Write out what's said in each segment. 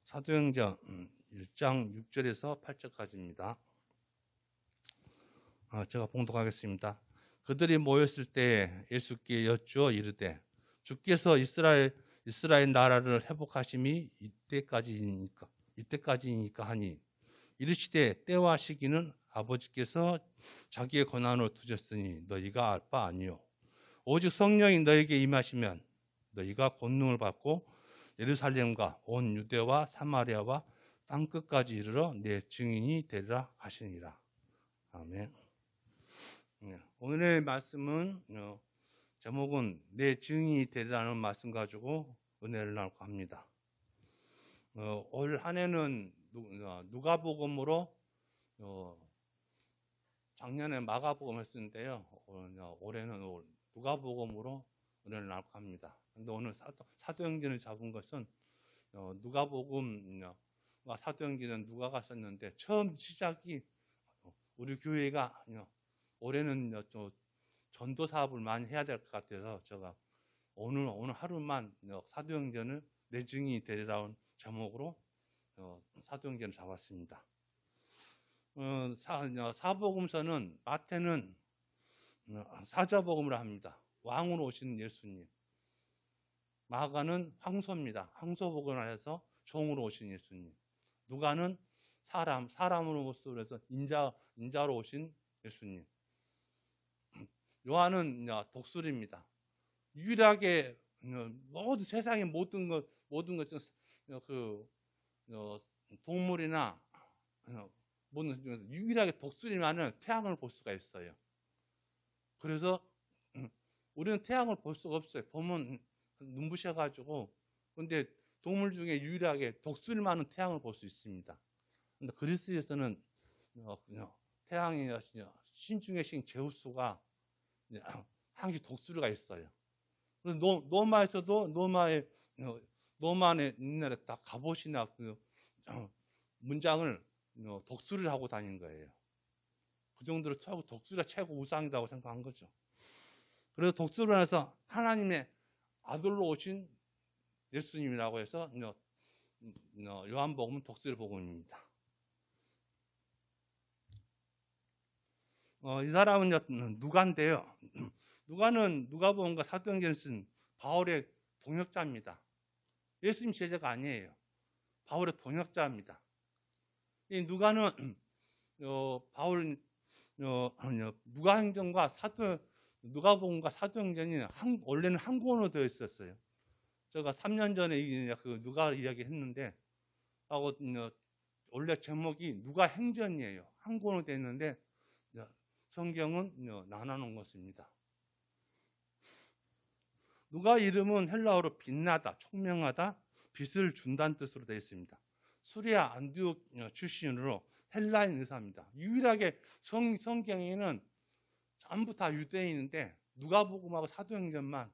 사도행전 1장 6절에서 8절까지입니다. 제가 봉독하겠습니다. 그들이 모였을 때 예수께 여쭈어 이르되 주께서 이스라엘 나라를 회복하심이 이때까지이니까 하니 이르시되 때와 시기는 아버지께서 자기의 권한으로 두셨으니 너희가 알 바 아니요 오직 성령이 너희에게 임하시면 너희가 권능을 받고 예루살렘과 온 유대와 사마리아와 땅끝까지 이르러 내 증인이 되리라 하시니라. 아멘. 오늘의 말씀은 제목은 내 증인이 되리라는 말씀 가지고 은혜를 나누고 합니다. 올 한 해는 누가복음으로 작년에 마가복음 했었는데요. 올해는 누가복음으로 은혜를 나누고 합니다. 근데 오늘 사도행전을 잡은 것은 누가복음과 사도행전은 누가가 썼는데 처음 시작이 우리 교회가 올해는 전도 사업을 많이 해야 될 것 같아서 제가 오늘 하루만 사도행전을 내 증인이 되리라는 제목으로 사도행전을 잡았습니다. 사복음서는 마태는 사자복음을 합니다. 왕으로 오신 예수님. 마가는 황소입니다. 황소복음을 해서 종으로 오신 예수님. 누가는 사람으로 모습으로 해서 인자로 오신 예수님. 요한은 독수리입니다. 유일하게 모든 세상의 모든 것은 동물이나 모든 유일하게 독수리만은 태양을 볼 수가 있어요. 그래서 우리는 태양을 볼 수가 없어요. 보면 눈부셔가지고. 근데 동물 중에 유일하게 독수리만은 태양을 볼 수 있습니다. 근데 그리스에서는 태양이 신 중의 신 제우스가 항시 독수리가 있어요. 그래서 노마에서도 노마의 옛날에 다 갑옷이나 문장을 독수리를 하고 다닌 거예요. 그 정도로 독수리가 최고 우상이라고 생각한 거죠. 그래서 독수리를 해서 하나님의 아들로 오신 예수님이라고 해서 요한복음은 독수리 복음입니다. 이 사람은 누가인데요. 누가는 누가복음과 사도행전을 쓴 바울의 동역자입니다. 예수님 제자가 아니에요. 바울의 동역자입니다. 이 누가는 바울 누가행전과 누가복음과 사도행전이 원래는 한국어로 되어 있었어요. 제가 3년 전에 그 누가 이야기 했는데 원래 제목이 누가행전이에요. 한국어로 되어 있는데 성경은 나눠놓은 것입니다. 누가 이름은 헬라어로 빛나다, 총명하다, 빛을 준다는 뜻으로 되어 있습니다. 수리아 안디옥 출신으로 헬라인 의사입니다. 유일하게 성경에는 전부 다 유대인인데 누가복음하고 사도행전만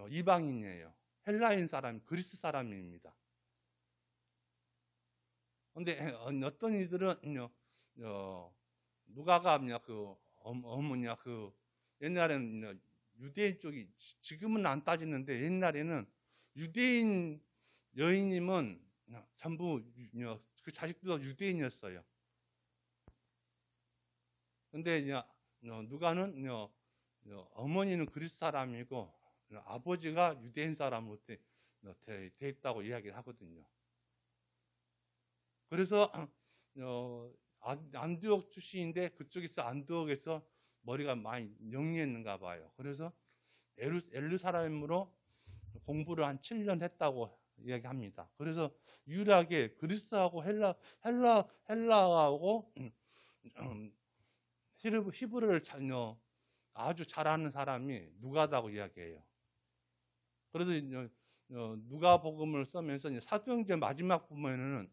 이방인이에요. 헬라인 사람, 그리스 사람입니다. 그런데 어떤 이들은 누가가 어머니야 옛날에는 유대인 쪽이 지금은 안 따지는데 옛날에는 유대인 여인님은 전부 그 자식들도 유대인이었어요. 근데 누가는 어머니는 그리스 사람이고 아버지가 유대인 사람으로 돼 있다고 이야기를 하거든요. 그래서 안디옥 출신인데 그쪽에서 안디옥에서 머리가 많이 영리했는가 봐요. 그래서 예루살렘으로 공부를 한 7년 했다고 이야기합니다. 그래서 유일하게 그리스하고 헬라하고 히브리를 아주 잘하는 사람이 누가다고 이야기해요. 그래서 누가복음을 쓰면서 사도행전 마지막 부분에는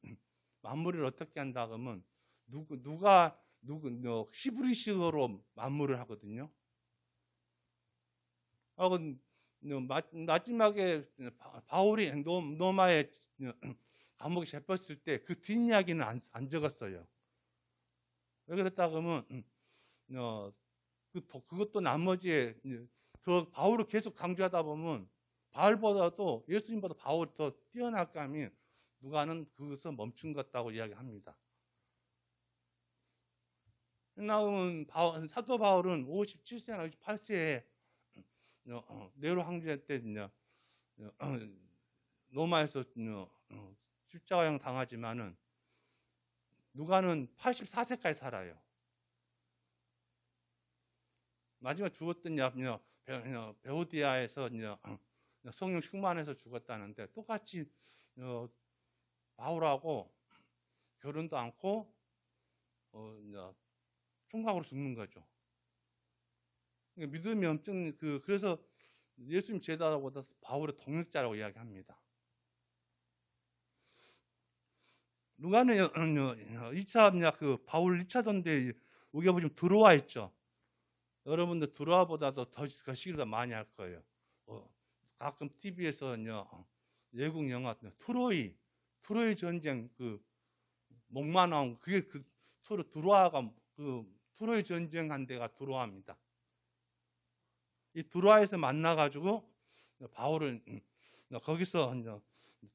마무리를 어떻게 한다 그러면 히브리식으로 마무리를 하거든요. 마지막에 바울이 로마에 감옥에 잡혔을 때 그 뒷이야기는 안 적었어요. 왜 그랬다 그러면 그것도 나머지에 더 바울을 계속 강조하다 보면 바울보다도 예수님보다 바울이 더 뛰어날 감이 누가는 그것을 멈춘 것 같다고 이야기합니다. 나오면 사도 바울은 57세나 58세에 네로 황제 때 로마에서 십자가형 당하지만은 누가는 84세까지 살아요. 마지막 죽었던 베오디아에서 성령 충만해서 죽었다는데 똑같이 바울하고 결혼도 않고 총각으로 죽는 거죠. 믿음이 엄청 그래서 예수님 제자보다 바울의 동역자라고 이야기합니다. 누가는 2차 바울 2차 전대에 우겨보 좀 들어와 있죠. 여러분들 들어와보다도 더 거시기를 더 많이 할 거예요. 가끔 TV에서 외국 영화 트로이 전쟁 목마 나온 그게 서로 들어와가 트로이 전쟁한 데가 들어와입니다. 이 들어와에서 만나가지고 바울은 거기서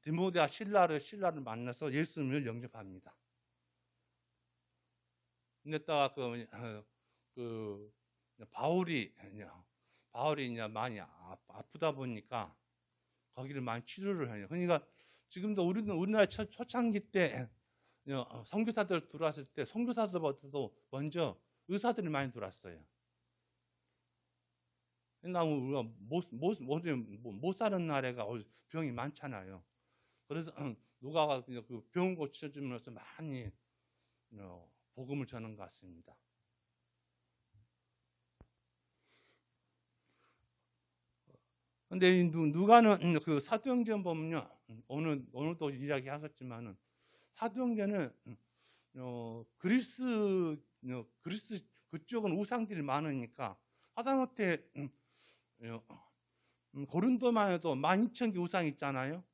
디모데와 신라를 만나서 예수님을 영접합니다. 근데다가 바울이 많이 아프다 보니까 거기를 많이 치료를 해요. 그러니까 지금도 우리나라 초창기 때 선교사들 들어왔을 때 선교사들보다도 먼저 의사들이 많이 들어왔어요. 우리가 못 사는 나라가 병이 많잖아요. 그래서 누가가 그 병 고쳐주면서 많이 복음을 전한 것 같습니다. 근데 누가는 그 사도행전 보면요, 오늘도 이야기하셨지만은 사도행전은 그리스 그쪽은 우상들이 많으니까 하다못해 고린도만 해도 12,000개 우상이 있잖아요.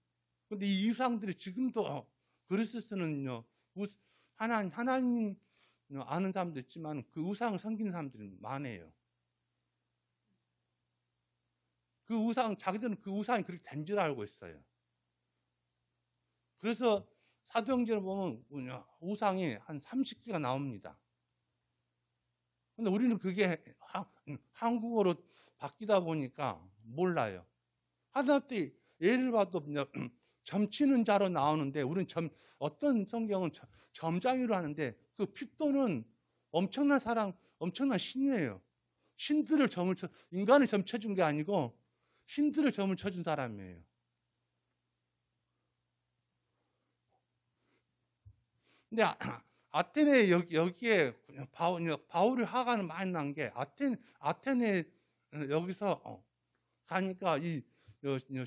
근데 이 우상들이 지금도 그리스는 하나님 아는 사람도 있지만 그 우상을 섬기는 사람들이 많아요. 자기들은 그 우상이 그렇게 된 줄 알고 있어요. 그래서 사도행전을 보면 우상이 한 30개가 나옵니다. 근데 우리는 그게 한국어로 바뀌다 보니까 몰라요. 하다못해 예를 봐도 점치는 자로 나오는데 우리는 어떤 성경은 점장이로 하는데 그 핍도는 엄청난 신이에요. 신들을 인간을 점쳐준 게 아니고 신들을 점을 쳐준 사람이에요. 근데 아테네 여기에 바울이 화가 많이 난 게 아테네 여기서 가니까 이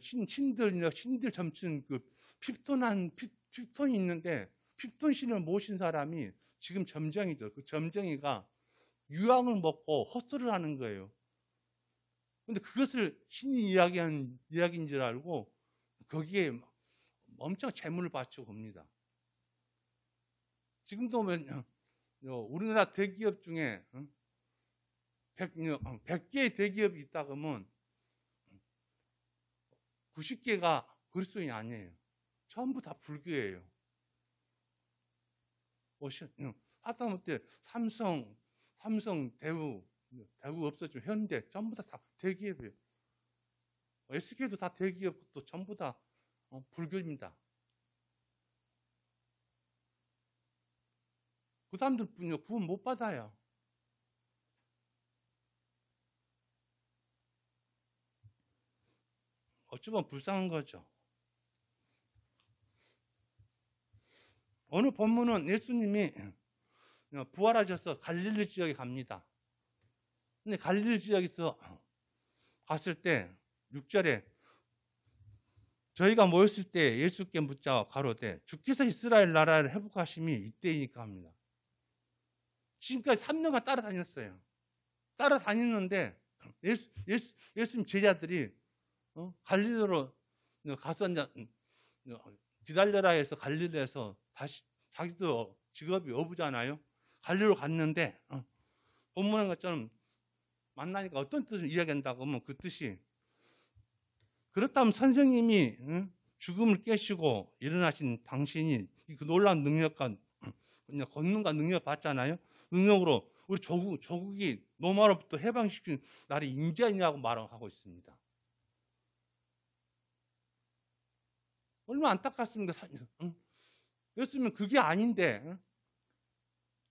신들 점치는 그 핍톤이 있는데 핍톤 신을 모신 사람이 지금 점쟁이죠. 그 점쟁이가 유황을 먹고 헛소리를 하는 거예요. 근데 그것을 신이 이야기인 줄 알고 거기에 엄청 재물을 바치고 옵니다. 지금도 우리나라 대기업 중에 100개의 대기업이 있다 그러면 90개가 그리스도인이 아니에요. 전부 다 불교예요. 하다못해 삼성, 대우 없어지면 현대 전부 다 대기업이에요. SK도 다 대기업도 전부 다 불교입니다. 그 사람들 구원 못 받아요. 어쩌면 불쌍한 거죠. 오늘 본문은 예수님이 부활하셔서 갈릴리 지역에 갑니다. 근데 갈릴리 지역에서 갔을 때 6절에 저희가 모였을 때 예수께 묻자 가로되 주께서 이스라엘 나라를 회복하심이 이때이니까 합니다. 지금까지 3년간 따라다녔어요. 따라다녔는데 예수님 제자들이 갈릴리로 가서 기다려라 해서 갈릴리에서 다시 자기도 직업이 어부잖아요. 갈릴리로 갔는데 본문의 것처럼 만나니까 어떤 뜻을 이야기한다고 하면 그 뜻이 그렇다면 선생님이 죽음을 깨시고 일어나신 당신이 그 놀라운 능력과 그냥 권능과 능력 받잖아요. 능력으로 우리 조국이 노마로부터 해방시킨 날이 인자이냐고 말하고 있습니다. 얼마나 안타깝습니까? 그랬으면 그게 아닌데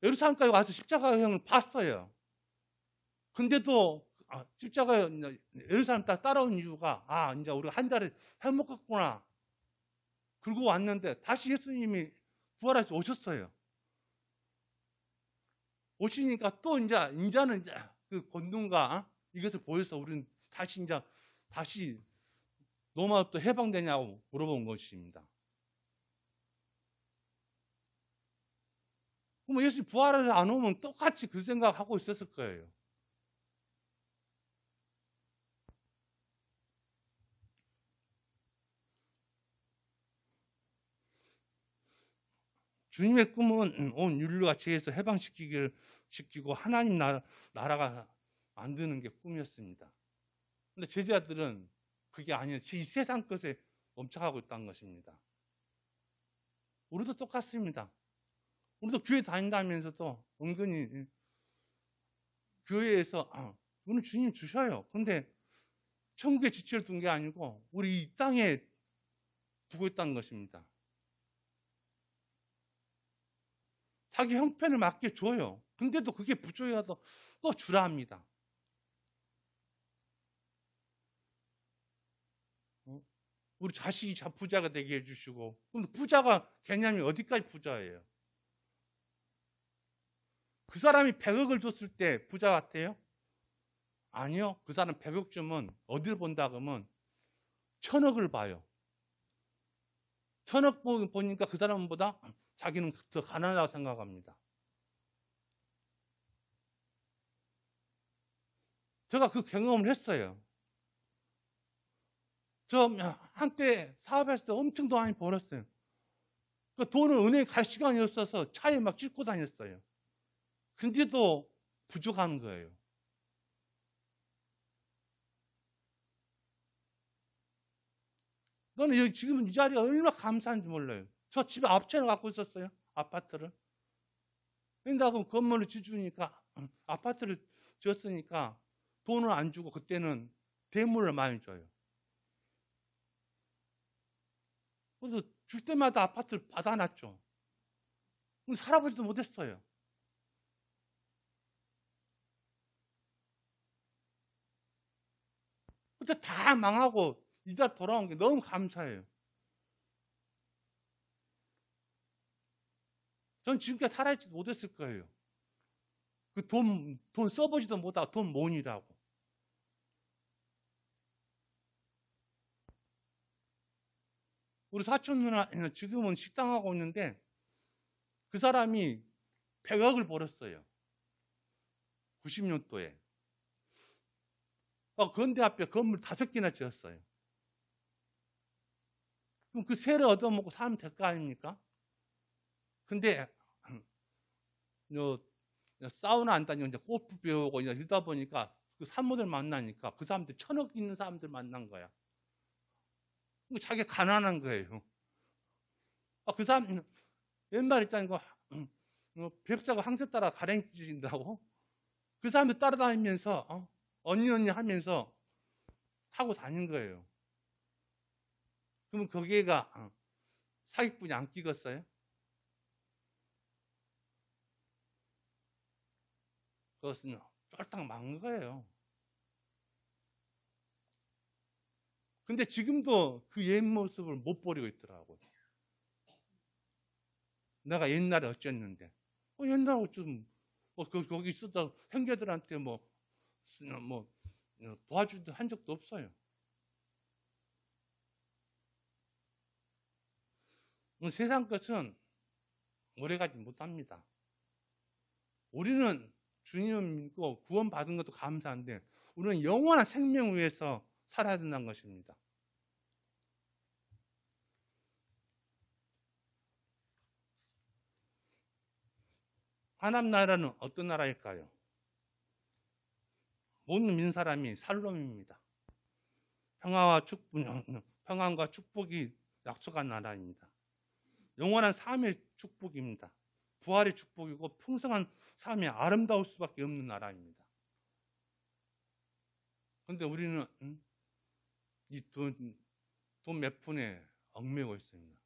예루살렘까지 와서 십자가형을 봤어요. 근데도 십자가 예루살렘 따라온 이유가 이제 우리가 한 달에 해먹었구나. 그러고 왔는데 다시 예수님이 부활해서 오셨어요. 오시니까 또 이제는 이제 그 권능과 이것을 보여서 우리는 다시 로마부터 해방되냐고 물어본 것입니다. 그럼 예수님 부활을 안 오면 똑같이 그 생각하고 있었을 거예요. 주님의 꿈은 온 인류가 죄에서 해방시키고 하나님 나라가 만드는 게 꿈이었습니다. 근데 제자들은 그게 아니라 이 세상 것에 멈춰가고 있다는 것입니다. 우리도 똑같습니다. 우리도 교회 다닌다면서도 은근히 교회에서 오늘 주님 주셔요. 근데 천국의 지체를 둔 게 아니고 우리 이 땅에 두고 있다는 것입니다. 자기 형편을 맞게 줘요. 근데도 그게 부족해서 또 주라 합니다. 우리 자식이 부자가 되게 해주시고, 그럼 부자가 개념이 어디까지 부자예요? 그 사람이 100억을 줬을 때 부자 같아요? 아니요. 그 사람 100억 주면 어디를 본다 그러면 1000억을 봐요. 1000억 보니까 그 사람보다 자기는 더 가난하다고 생각합니다. 제가 그 경험을 했어요. 저 한때 사업했을 때 엄청 돈 많이 벌었어요. 그 돈을 은행에 갈 시간이 없어서 차에 막 싣고 다녔어요. 근데도 부족한 거예요. 너는 여기 지금 이 자리가 얼마나 감사한지 몰라요. 저 집에 앞채를 갖고 있었어요. 아파트를. 그런다고 건물을 지주니까 아파트를 지었으니까 돈을 안 주고 그때는 대물을 많이 줘요. 그래서 줄 때마다 아파트를 받아놨죠. 살아보지도 못했어요. 그때 다 망하고 이자 돌아온 게 너무 감사해요. 전 지금까지 살아있지 못했을 거예요. 그 돈 써보지도 못하고 돈 모으느라고. 우리 사촌 누나 지금은 식당하고 있는데 그 사람이 100억을 벌었어요. 90년도에. 건대 앞에 건물 5개나 지었어요. 그럼 그 세를 얻어먹고 살면 될 거 아닙니까? 근데 사우나 안 다니고 이제 골프 배우고 이러다 보니까 그 산모들 만나니까 그 사람들 1000억 있는 사람들 만난 거야. 자기가 가난한 거예요. 그 사람 옛말 있다는 거 벽자가 항상 따라 가랭이 찢어진다고. 그 사람들 따라다니면서 언니 하면서 하고 다닌 거예요. 그러면 거기에가 사기꾼이 안 끼겠어요? 그것은 쫄딱 망한 거예요. 근데 지금도 그 옛 모습을 못 버리고 있더라고요. 내가 옛날에 어쨌는데. 옛날에 어쩌면 거기 있었다 형제들한테 도와주도 한 적도 없어요. 세상 것은 오래가지 못합니다. 우리는 주님을 믿고 구원받은 것도 감사한데 우리는 영원한 생명을 위해서 살아야 된다는 것입니다. 하나님 나라는 어떤 나라일까요? 모든 믿는 사람이 살롬입니다. 평안과 축복이 약속한 나라입니다. 영원한 삶의 축복입니다. 부활의 축복이고 풍성한 삶이 아름다울 수밖에 없는 나라입니다. 그런데 우리는 이 돈 몇 푼에 얽매고 있습니다.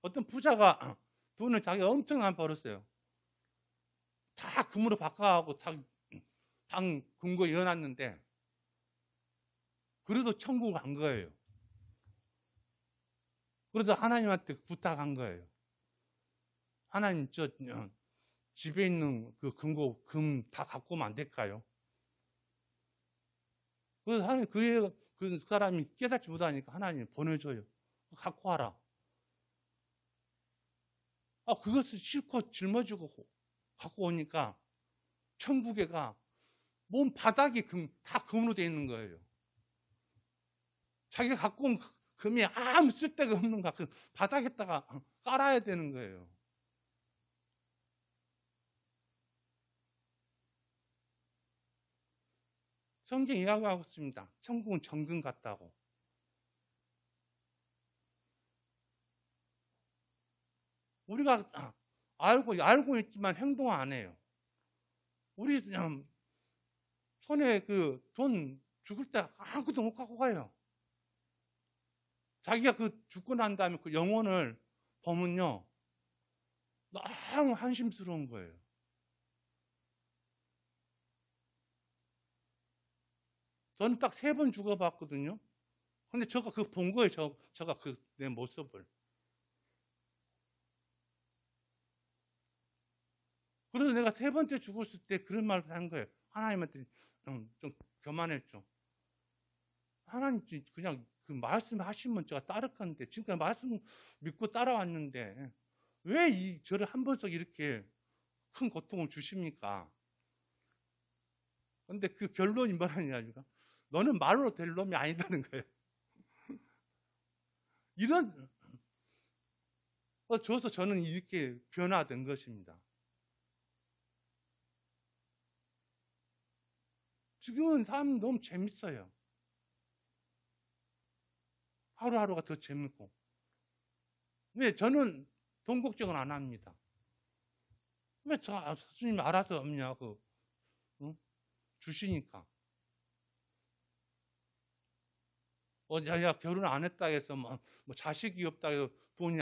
어떤 부자가 돈을 자기가 엄청나게 벌었어요. 다 금으로 바꿔가고 당 금고 이어놨는데 그래도 천국 간 거예요. 그래서 하나님한테 부탁한 거예요. 하나님, 저 집에 있는 그 금고 금 다 갖고 오면 안 될까요? 그래서 하나님 그 사람이 깨닫지 못하니까 하나님 보내줘요. 갖고 와라. 그것을 실컷 짊어지고 갖고 오니까 천국에가 몸 바닥이 다 금으로 되어 있는 거예요. 자기가 갖고 온 금이 아무 쓸데가 없는가 그 바닥에다가 깔아야 되는 거예요. 성경 이야기하고 있습니다. 천국은 정금 같다고. 우리가 알고 있지만 행동 안 해요. 우리 손에 그 돈 죽을 때 아무것도 못 갖고 가요. 자기가 그 죽고 난 다음에 그 영혼을 보면요, 너무 한심스러운 거예요. 저는 딱 3번 죽어봤거든요. 근데 제가 그 본 거예요. 제가 그 내 모습을. 그래서 내가 3번째 죽었을 때 그런 말을 한 거예요. 하나님한테 좀 교만했죠. 하나님 그냥 그 말씀 하시면 제가 따를 건데 지금까지 말씀 믿고 따라왔는데 왜 저를 한 번씩 이렇게 큰 고통을 주십니까? 근데 그 결론이 뭐라냐니까 너는 말로 될 놈이 아니다는 거예요. 이런 줘서 저는 이렇게 변화된 것입니다. 지금은 삶이 너무 재밌어요. 하루하루가 더 재밌고. 왜 저는 돈 걱정을 안 합니다. 왜 스님 알아서 없냐고 주시니까. 야 결혼 안 했다 해서 뭐 자식이 없다 해서 돈이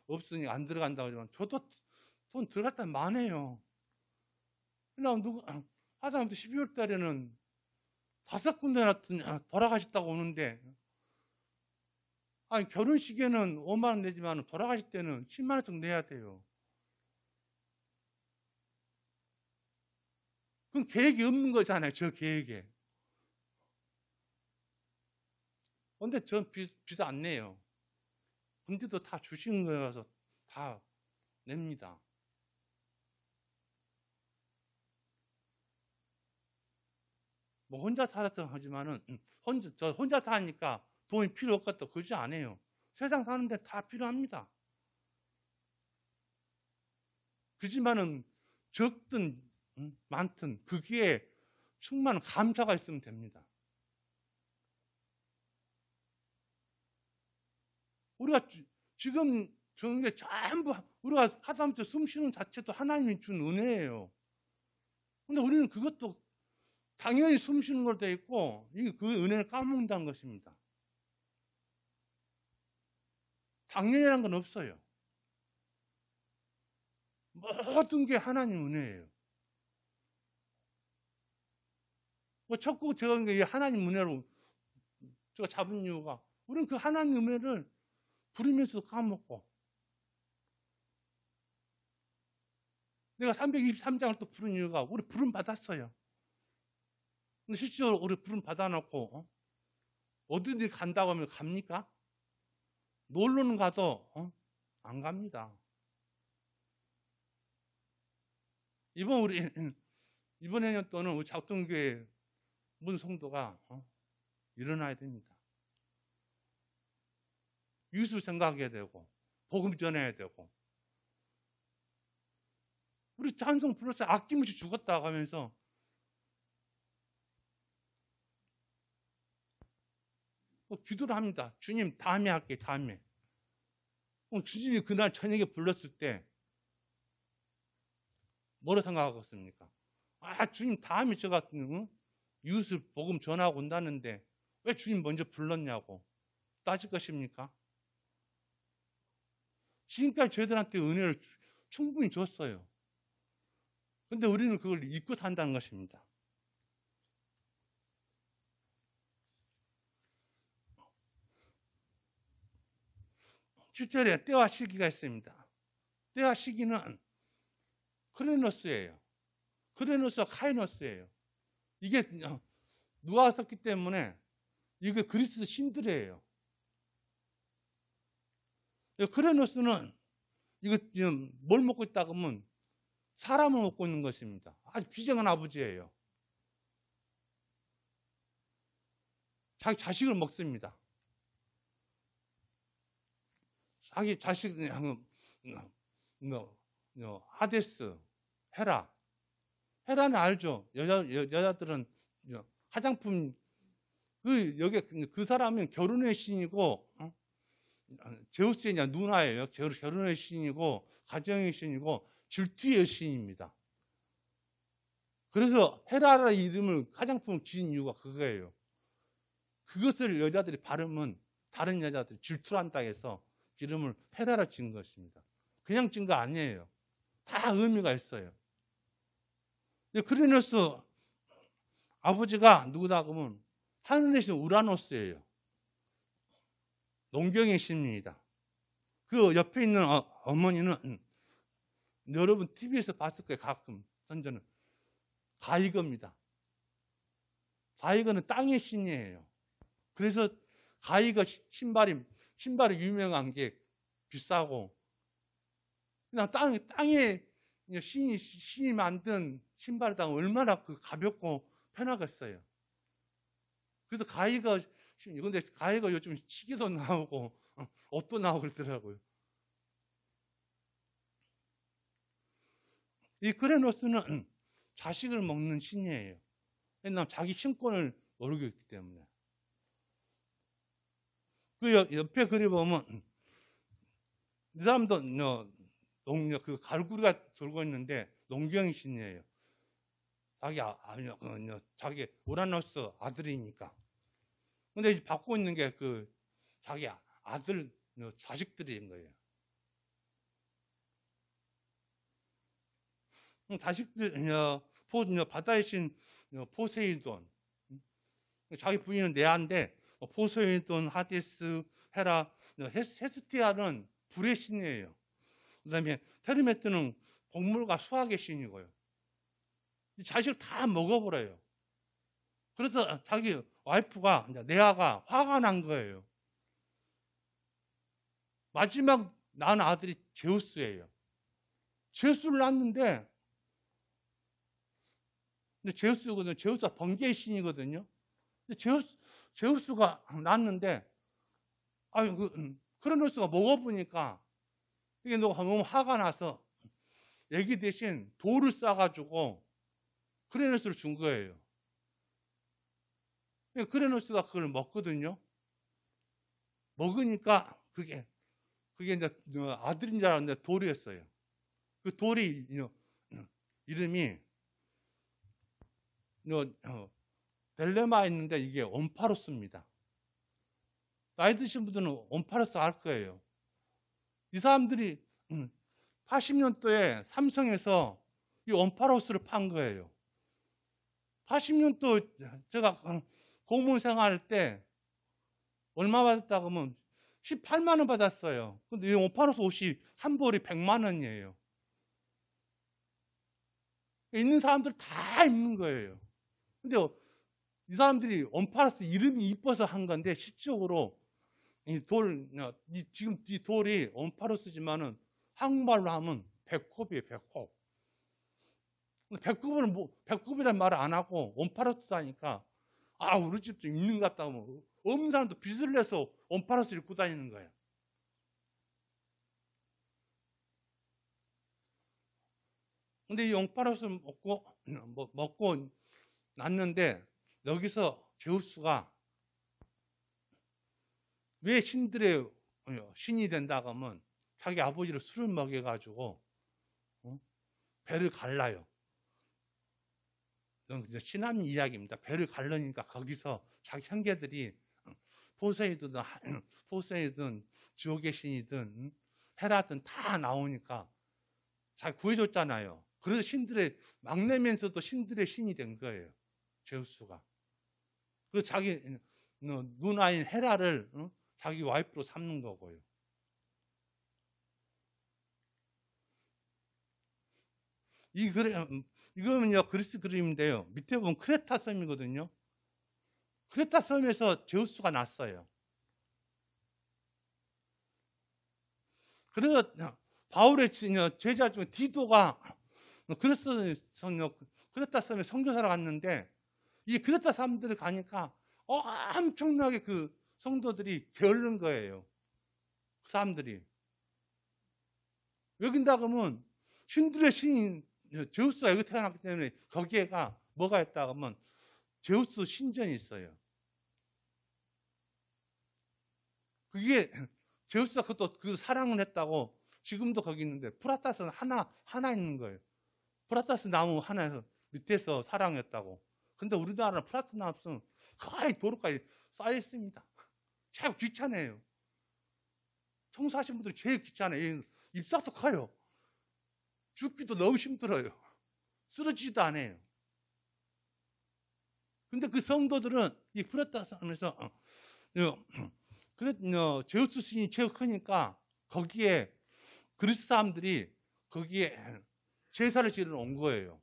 없으니 안 들어간다고 하지만 저도 돈 들어갔다 많아요. 그러나 하다못해 12월 달에는 5군데나 돌아가셨다고 오는데 아니 결혼식에는 5만 원 내지만 돌아가실 때는 10만 원 정도 내야 돼요. 그건 계획이 없는 거잖아요. 저 계획에. 근데 전 비도 안 내요. 근데도 다 주신 거여서 다 냅니다. 뭐 혼자 살았다 하지만은 저 혼자 사니까 돈이 필요 없겠다 그러지 않아요. 세상 사는데 다 필요합니다. 그지만은 적든 많든 거기에 충만한 감사가 있으면 됩니다. 우리가 지금 저런 게 전부 우리가 하다못해 숨 쉬는 자체도 하나님이 준 은혜예요. 근데 우리는 그것도 당연히 숨 쉬는 걸 돼 있고 그 은혜를 까먹는다는 것입니다. 당연이라는 건 없어요. 모든 게 하나님 은혜예요. 자꾸 제가 하나님 은혜로 제가 잡은 이유가 우리는 그 하나님 은혜를 부르면서 까먹고 내가 323장을 또 부른 이유가 우리 부름 받았어요. 근데 실제로 우리 부름 받아놓고 어디든 간다고 하면 갑니까? 놀러는 가도 안 갑니다. 이번 해년도는 우리 작동교회 문 성도가 일어나야 됩니다. 유수 생각해야 되고 복음 전해야 되고 우리 찬송 불렀어요. 아낌없이 죽었다고 하면서 기도를 합니다. 주님 다음에 할게 다음에. 그럼 주님이 그날 저녁에 불렀을 때 뭐라 생각하겠습니까? 아, 주님 다음에 저 같은 이웃을 복음 전하고 온다는데 왜 주님 먼저 불렀냐고 따질 것입니까? 지금까지 저희들한테 은혜를 충분히 줬어요. 근데 우리는 그걸 잊고 산다는 것입니다. 7절에 때와 시기가 있습니다. 때와 시기는 크레노스예요. 크레노스와 카이노스예요. 이게 누가 썼기 때문에 이게 그리스 신들이에요. 크레노스는 이거 지금 뭘 먹고 있다 그러면 사람을 먹고 있는 것입니다. 아주 비정한 아버지예요. 자기 자식을 먹습니다. 자기 자식 하데스, 헤라는 알죠? 여자들은 화장품 여기 그 사람은 결혼의 신이고 제우스의 누나예요. 결혼의 신이고 가정의 신이고 질투의 신입니다. 그래서 헤라라 이름을 화장품을 지은 이유가 그거예요. 그것을 여자들이 바르면 다른 여자들이 질투한다 해서 이름을 헤라라 지은 것입니다. 그냥 지은 거 아니에요. 다 의미가 있어요. 크레노스 아버지가 누구다 그러면 하늘의 신 우라노스예요. 농경의 신입니다. 그 옆에 있는 어머니는 여러분 TV에서 봤을 거예요. 가끔 선전은 가이거입니다. 가이거는 땅의 신이에요. 그래서 가이거 신발이 유명한 게 비싸고 그냥 땅에 신이 만든 신발이다 얼마나 가볍고 편하겠어요. 그래서 가이거 근데 가이거 요즘 시계도 나오고 옷도 나오고 그러더라고요. 이 크레노스는 자식을 먹는 신이에요. 왜냐하면 자기 신권을 모르고 있기 때문에. 그 옆에 그리 보면 이 사람도 그 갈구리가 돌고 있는데 농경의 신이에요. 자기 우라노스 아들이니까. 근데 받고 있는 게 그 자기 아들 자식들인 거예요. 자식들 바다의 신 포세이돈, 자기 부인은 네아인데 포세이돈, 하디스, 헤라, 헤스티아는 불의 신이에요. 그다음에 테르메트는 곡물과 수학의 신이고요. 자식을 다 먹어버려요. 그래서 자기 와이프가 네아가 화가 난 거예요. 마지막 낳은 아들이 제우스예요. 제우스를 낳았는데 근데 제우스가 번개의 신이거든요. 근데 제우스가 낳았는데 크레노스가 먹어보니까 이게 너무 화가 나서 애기 대신 돌을 싸가지고 크레노스를 준 거예요. 크레노스가 그걸 먹거든요. 먹으니까 그게 이제 아들인 줄 알았는데 돌이었어요. 그 돌이 이름이 델레마에 있는데 이게 온파로스입니다. 나이 드신 분들은 온파로스 알 거예요. 이 사람들이 80년도에 삼성에서 이 온파로스를 판 거예요. 80년도 제가 공무원 생활할 때 얼마 받았다고 하면 18만 원 받았어요. 근데 이 온파로스 옷이 한 벌이 100만 원이에요. 있는 사람들 다 입는 거예요. 근데 이 사람들이 온파로스 이름이 이뻐서 한 건데 실적으로 지금 이 돌이 온파로스지만은 한국말로 하면 배꼽이에요, 배꼽. 배꼽이란 말을 안 하고 온파로스다니까 우리 집도 입는 것 같다 하면 없는 사람도 빚을 내서 온파로스 입고 다니는 거예요. 근데 이 온파로스 먹고 났는데 여기서 제우스가 왜 신들의 신이 된다고 하면 자기 아버지를 술을 먹여가지고 배를 갈라요. 이건 신한 이야기입니다. 배를 갈르니까 거기서 자기 형제들이 포세이든 지옥의 신이든 헤라든 다 나오니까 잘 구해줬잖아요. 그래서 신들의 막내면서도 신들의 신이 된 거예요. 제우스가. 그래서 자기 누나인 헤라를 자기 와이프로 삼는 거고요. 이거는요 그리스 그림인데요. 밑에 보면 크레타 섬이거든요. 크레타 섬에서 제우스가 났어요. 그래서 바울의 제자 중에 디도가 크레타 섬에 선교사로 갔는데 이 크레타 사람들을 가니까 엄청나게 그 성도들이 게으른 거예요. 그 사람들이. 왜 그런가 하면 신들의 신인 제우스가 여기 태어났기 때문에 거기에가 뭐가 있다 하면 제우스 신전이 있어요. 그게 제우스가 그것도 그 사랑을 했다고 지금도 거기 있는데 프라타스는 하나 있는 거예요. 프라타스 나무 하나에서 밑에서 사랑했다고. 근데 우리나라는 프라타스 나무는 거의 도로까지 쌓여 있습니다. 참 귀찮아요. 청소하신 분들이 제일 귀찮아요. 입사도 커요. 죽기도 너무 힘들어요. 쓰러지지도 않아요. 근데 그 성도들은 이 프라타스에서 제우스 신이 제일 크니까 거기에 그리스 사람들이 거기에 제사를 지내러 온 거예요.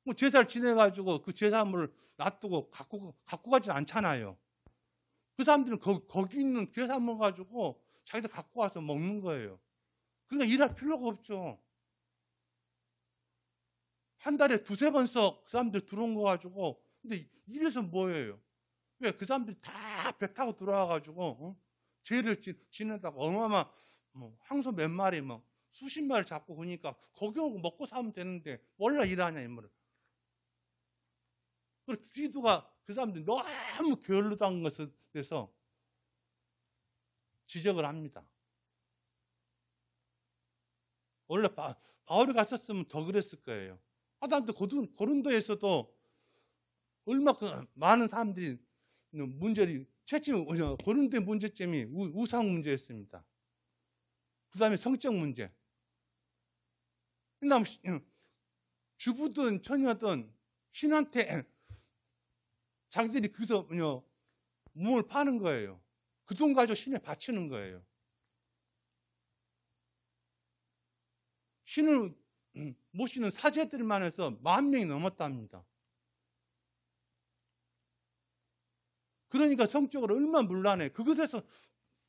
뭐 제사를 지내가지고 그 제사물을 놔두고 갖고 가진 않잖아요. 그 사람들은 거기 있는 제사물 가지고 자기들 갖고 와서 먹는 거예요. 그러니까 일할 필요가 없죠. 한 달에 두세 번씩 그 사람들 들어온 거 가지고 근데 이래서 뭐예요? 왜 그 사람들이 다 배 타고 들어와가지고 죄를 지내다가 어마어마 황소 몇 마리 수십 마리 잡고 그러니까 거기 오고 먹고 사면 되는데 원래 일하냐 이 말을. 그래서 디도가 그 사람들이 너무 게을르다는 것에 대해서 지적을 합니다. 원래 바울이 갔었으면 더 그랬을 거예요. 나한테 고린도에서도 얼마나 많은 사람들이 고린도의 문제점이 우상 문제였습니다. 그 다음에 성적 문제. 그다음 주부든 처녀든 신한테 자기들이 그래서 몸을 파는 거예요. 그 돈 가지고 신에 바치는 거예요. 신을 모시는 사제들만 해서 10,000명이 넘었답니다. 그러니까 성적으로 얼마나 문란해. 그것에서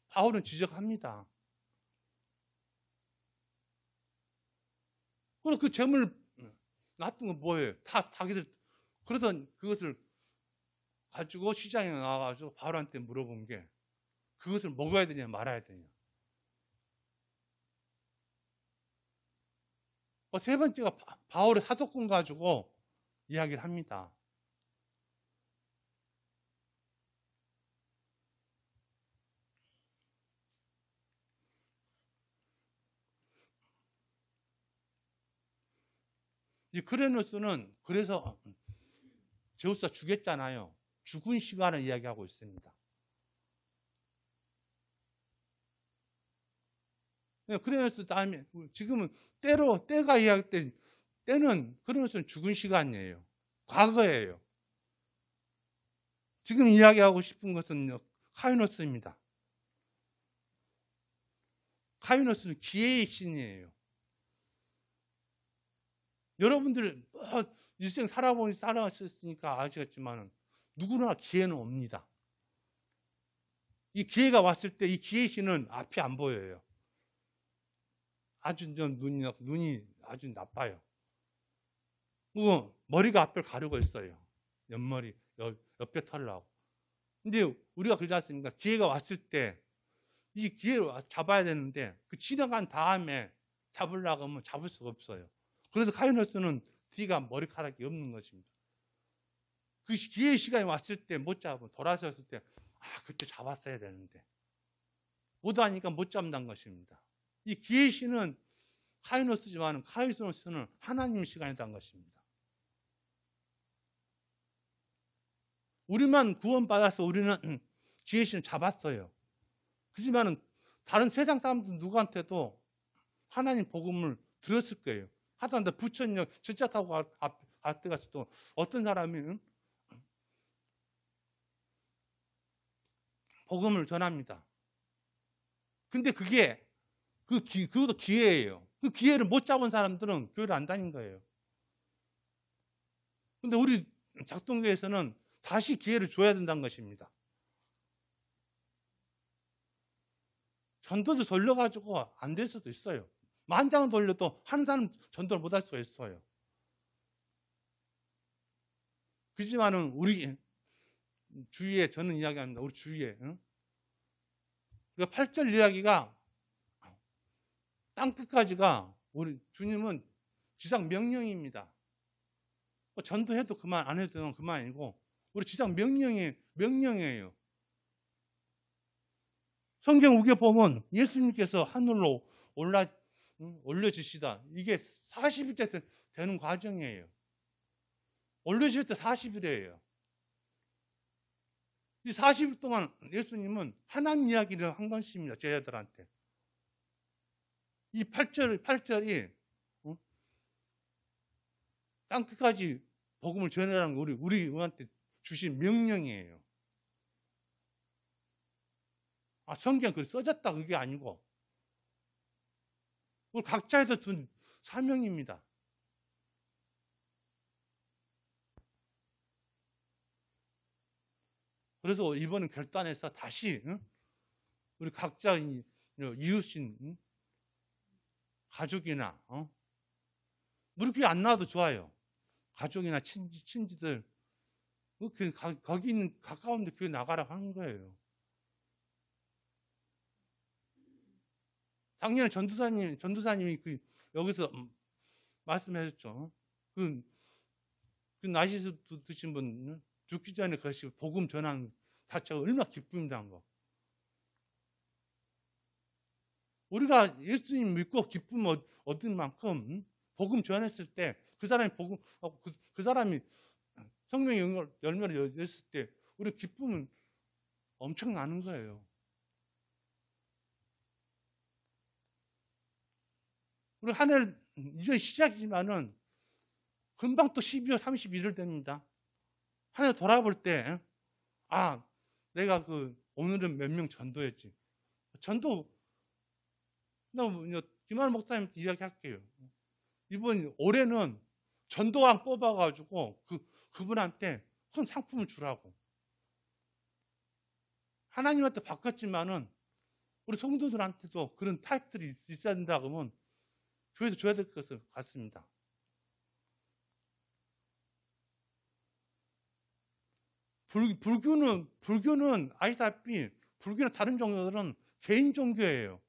바울은 지적합니다. 그리고 그 재물 놔둔 건 뭐예요? 다 자기들. 그래서 그것을 가지고 시장에 나와가지고 바울한테 물어본 게 그것을 먹어야 되냐 말아야 되냐. 세 번째가 바울의 사도권 가지고 이야기를 합니다. 이 그레누스는 그래서 제우스가 죽였잖아요. 죽은 시간을 이야기하고 있습니다. 그레누스 다음에 지금은 때가 이야기할 때 때는 그레누스는 죽은 시간이에요. 과거예요. 지금 이야기하고 싶은 것은 카이노스입니다. 카이노스는 기회의 신이에요. 여러분들 일생 살아왔으니까 아시겠지만 누구나 기회는 옵니다. 이 기회가 왔을 때 이 기회의 신은 앞이 안 보여요. 아주 좀 눈이 아주 나빠요. 머리가 앞을 가르고 있어요. 옆머리, 옆에 털라고. 근데 우리가 그러지 않습니까? 기회가 왔을 때 이 기회를 잡아야 되는데 그 지나간 다음에 잡으려고 하면 잡을 수가 없어요. 그래서 카이노스는 뒤가 머리카락이 없는 것입니다. 그 기회의 시간이 왔을 때 못 잡으면 돌아섰을 때 그때 잡았어야 되는데 못 하니까 못 잡는다는 것입니다. 이 계시는 카이노스지만 카이노스는 하나님의 시간이라는 것입니다. 우리만 구원받아서 우리는 계시는 잡았어요. 그렇지만 다른 세상 사람들 누구한테도 하나님 복음을 들었을 거예요. 하다한테 부처님 전차 타고 갈 때 갔을 어떤 사람이 복음을 전합니다. 근데 그것도 기회예요. 그 기회를 못 잡은 사람들은 교회를 안 다닌 거예요. 근데 우리 작동교회에서는 다시 기회를 줘야 된다는 것입니다. 전도도 돌려가지고 안 될 수도 있어요. 만장을 돌려도 한 사람 전도를 못 할 수가 있어요. 그렇지만은 우리 주위에 저는 이야기합니다. 우리 주위에 8절 이야기가 땅끝까지가 우리 주님은 지상 명령입니다. 전도해도 그만 안 해도 그만이고 우리 지상 명령이에요. 성경 우겨 보면 예수님께서 하늘로 올려주시다. 이게 40일 때 되는 과정이에요. 올려주실 때 40일이에요. 이 40일 동안 예수님은 하나님 이야기를 한 것입니다. 제자들한테. 이 8절이 땅끝까지 복음을 전하라는 우리한테 주신 명령이에요. 성경 글 써졌다 그게 아니고 우리 각자에서 둔 사명입니다. 그래서 이번에 결단해서 다시 우리 각자 이웃인 가족이나 우리 교회 안 나와도 좋아요. 가족이나 친지들 거기 있는 가까운 데 교회 나가라고 하는 거예요. 작년에 전도사님이 여기서 말씀하셨죠. 그 나시스 드신 분 죽기 전에 그것이 복음 전하는 자체가 얼마나 기쁨이다 한 거. 우리가 예수님 믿고 기쁨 얻은 만큼 복음 전했을 때 그 사람이 그 사람이 성령의 열매를 냈을 때 우리 기쁨은 엄청나는 거예요. 우리 한 해 이제 시작이지만은 금방 또 12월 31일 됩니다. 한 해 돌아볼 때 내가 오늘은 몇 명 전도했지. 전도 김한 목사님한테 이야기할게요. 이번 올해는 전도왕 뽑아가지고 그분한테 큰 상품을 주라고. 하나님한테 바꿨지만은 우리 성도들한테도 그런 타입들이 있어야 된다 그러면 교회에서 줘야 될 것 같습니다. 불교는 아시다시피 불교나 다른 종교들은 개인 종교예요.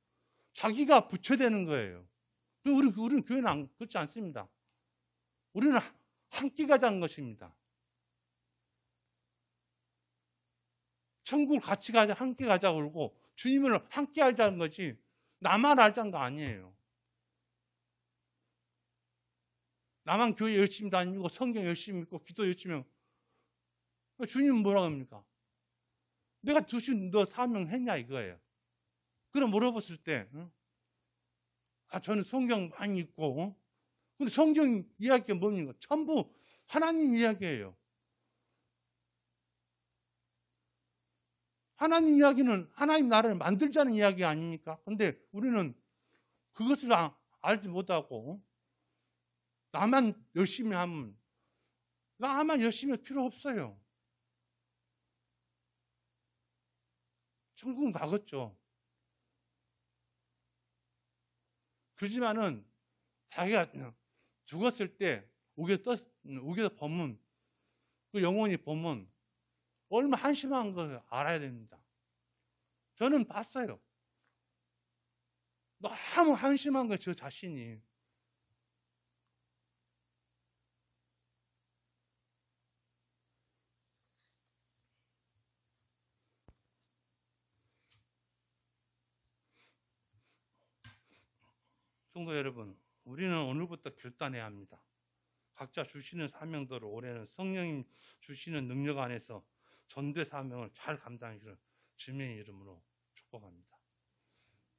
자기가 부처되는 거예요. 우리는 교회는 그렇지 않습니다. 우리는 함께 가자는 것입니다. 천국을 같이 가자, 함께 가자고 그러고 주님을 함께 알자는 거지 나만 알자는 거 아니에요. 나만 교회 열심히 다니고 성경 열심히 읽고 기도 열심히 하고 주님은 뭐라고 합니까? 내가 주신 너 사명 했냐 이거예요. 그럼 물어봤을 때 저는 성경 많이 읽고 근데 성경 이야기가 뭡니까? 전부 하나님 이야기예요. 하나님 이야기는 하나님 나라를 만들자는 이야기 아닙니까? 근데 우리는 그것을 알지 못하고 나만 열심히 하면 나만 열심히 할 필요 없어요. 천국은 가겠죠. 그렇지만은 자기가 죽었을 때 우겨서 보면 그 영혼이 보면 얼마나 한심한 걸 알아야 됩니다. 저는 봤어요. 너무 한심한 거예요, 저 자신이. 성도 여러분, 우리는 오늘부터 결단해야 합니다. 각자 주시는 사명대로 올해는 성령님 주시는 능력 안에서 전대 사명을 잘 감당하기를 주님의 이름으로 축복합니다.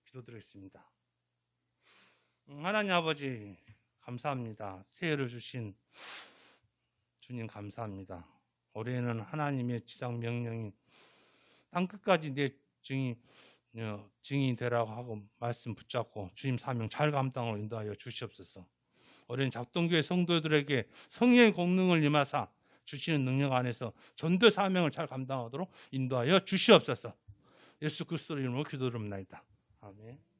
기도드리겠습니다. 하나님 아버지 감사합니다. 새해를 주신 주님 감사합니다. 올해는 하나님의 지상 명령인 땅끝까지 내 증인이 되라고 하고 말씀 붙잡고 주님 사명 잘 감당하고 인도하여 주시옵소서. 올해는 작동교회 성도들에게 성령의 공능을 임하사 주시는 능력 안에서 전도 사명을 잘 감당하도록 인도하여 주시옵소서. 예수 그리스도의 이름으로 기도드립니다. 아멘.